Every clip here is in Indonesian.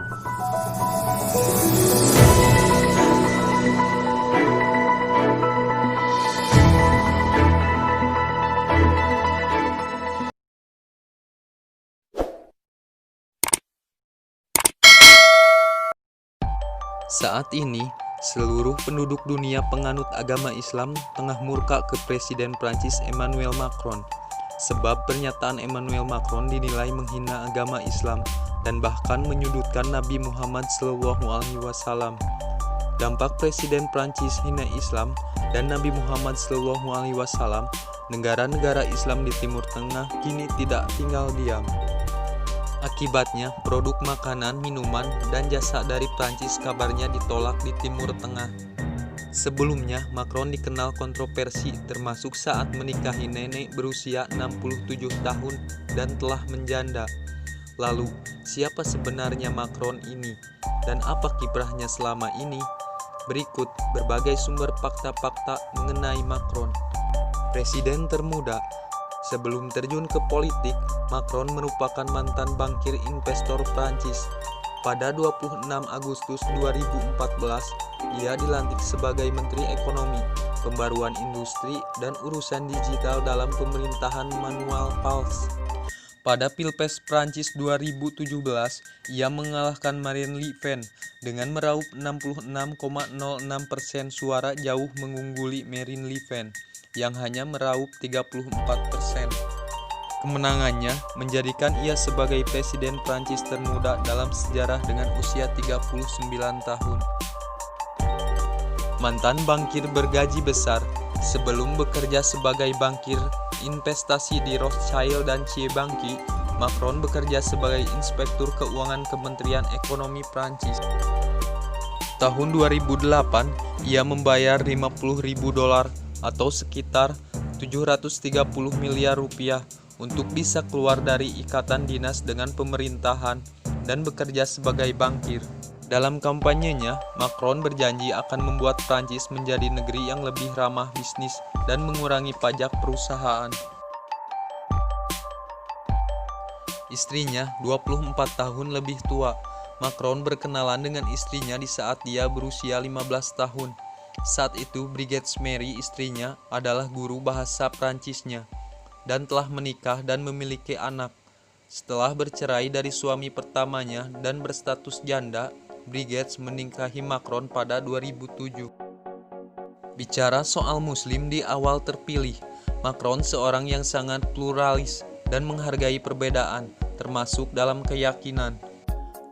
Saat ini, seluruh penduduk dunia penganut agama Islam tengah murka ke Presiden Prancis Emmanuel Macron, sebab pernyataan Emmanuel Macron dinilai menghina agama Islam dan bahkan menyudutkan Nabi Muhammad SAW. Dampak Presiden Prancis hina Islam dan Nabi Muhammad SAW, negara-negara Islam di Timur Tengah kini tidak tinggal diam. Akibatnya, produk makanan, minuman, dan jasa dari Prancis kabarnya ditolak di Timur Tengah. Sebelumnya, Macron dikenal kontroversi termasuk saat menikahi nenek berusia 67 tahun dan telah menjanda. Lalu, siapa sebenarnya Macron ini? Dan apa kiprahnya selama ini? Berikut berbagai sumber fakta-fakta mengenai Macron. Presiden termuda. Sebelum terjun ke politik, Macron merupakan mantan bankir investor Prancis. Pada 26 Agustus 2014, ia dilantik sebagai Menteri Ekonomi, Pembaruan Industri, dan Urusan Digital dalam pemerintahan Manuel Valls. Pada Pilpres Prancis 2017, ia mengalahkan Marine Le Pen dengan meraup 66,06% suara, jauh mengungguli Marine Le Pen yang hanya meraup 34%. Kemenangannya menjadikan ia sebagai Presiden Prancis termuda dalam sejarah dengan usia 39 tahun. Mantan bankir bergaji besar. Sebelum bekerja sebagai bankir investasi di Rothschild dan Banque, Macron bekerja sebagai inspektur keuangan Kementerian Ekonomi Prancis. Tahun 2008, ia membayar $50.000 atau sekitar 730 miliar rupiah untuk bisa keluar dari ikatan dinas dengan pemerintahan dan bekerja sebagai bankir. Dalam kampanyenya, Macron berjanji akan membuat Prancis menjadi negeri yang lebih ramah bisnis dan mengurangi pajak perusahaan. Istrinya 24 tahun lebih tua. Macron berkenalan dengan istrinya di saat dia berusia 15 tahun. Saat itu, Brigitte Mary, istrinya, adalah guru bahasa Prancisnya dan telah menikah dan memiliki anak. Setelah bercerai dari suami pertamanya dan berstatus janda, Brigitte menikahi Macron pada 2007. Bicara soal Muslim di awal terpilih, Macron seorang yang sangat pluralis dan menghargai perbedaan, termasuk dalam keyakinan.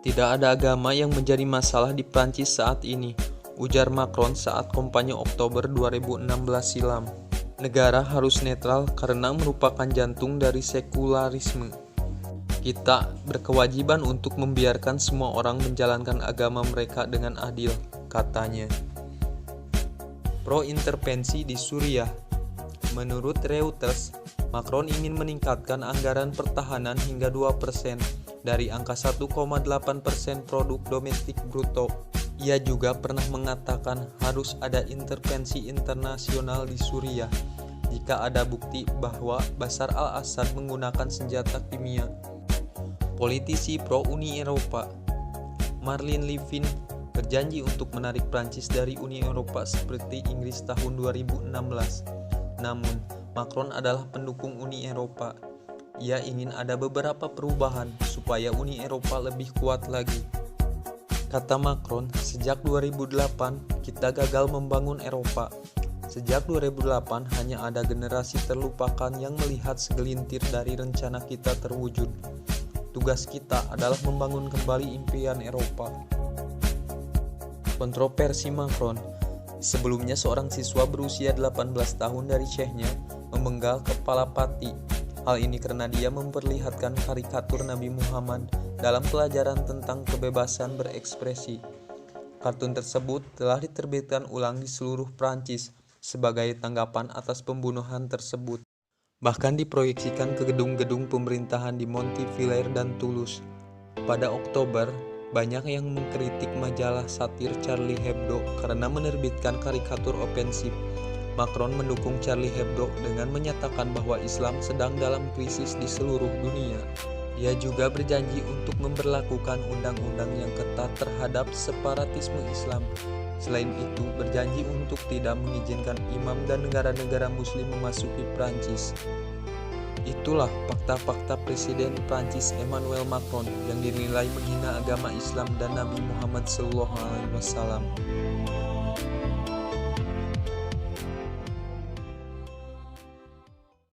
Tidak ada agama yang menjadi masalah di Prancis saat ini, ujar Macron saat kampanye Oktober 2016 silam. Negara harus netral karena merupakan jantung dari sekularisme. Kita berkewajiban untuk membiarkan semua orang menjalankan agama mereka dengan adil, katanya. Pro-intervensi di Suriah. Menurut Reuters, Macron ingin meningkatkan anggaran pertahanan hingga 2% dari angka 1,8% produk domestik bruto. Ia juga pernah mengatakan harus ada intervensi internasional di Suriah jika ada bukti bahwa Bashar al-Assad menggunakan senjata kimia. Politisi pro-Uni Eropa Marine Le Pen berjanji untuk menarik Prancis dari Uni Eropa seperti Inggris tahun 2016. Namun, Macron adalah pendukung Uni Eropa. Ia ingin ada beberapa perubahan supaya Uni Eropa lebih kuat lagi. Kata Macron, sejak 2008 kita gagal membangun Eropa. Sejak 2008 hanya ada generasi terlupakan yang melihat segelintir dari rencana kita terwujud. Tugas kita adalah membangun kembali impian Eropa. Kontroversi Macron. Sebelumnya seorang siswa berusia 18 tahun dari Cechnya memenggal kepala pati. Hal ini karena dia memperlihatkan karikatur Nabi Muhammad dalam pelajaran tentang kebebasan berekspresi. Kartun tersebut telah diterbitkan ulang di seluruh Prancis sebagai tanggapan atas pembunuhan tersebut. Bahkan diproyeksikan ke gedung-gedung pemerintahan di Montivilliers dan Toulouse. Pada Oktober, banyak yang mengkritik majalah satir Charlie Hebdo karena menerbitkan karikatur ofensif. Macron mendukung Charlie Hebdo dengan menyatakan bahwa Islam sedang dalam krisis di seluruh dunia. Dia juga berjanji untuk memberlakukan undang-undang yang ketat terhadap separatisme Islam. Selain itu, berjanji untuk tidak mengizinkan imam dan negara-negara muslim memasuki Prancis. Itulah fakta-fakta Presiden Prancis Emmanuel Macron yang dinilai menghina agama Islam dan Nabi Muhammad SAW.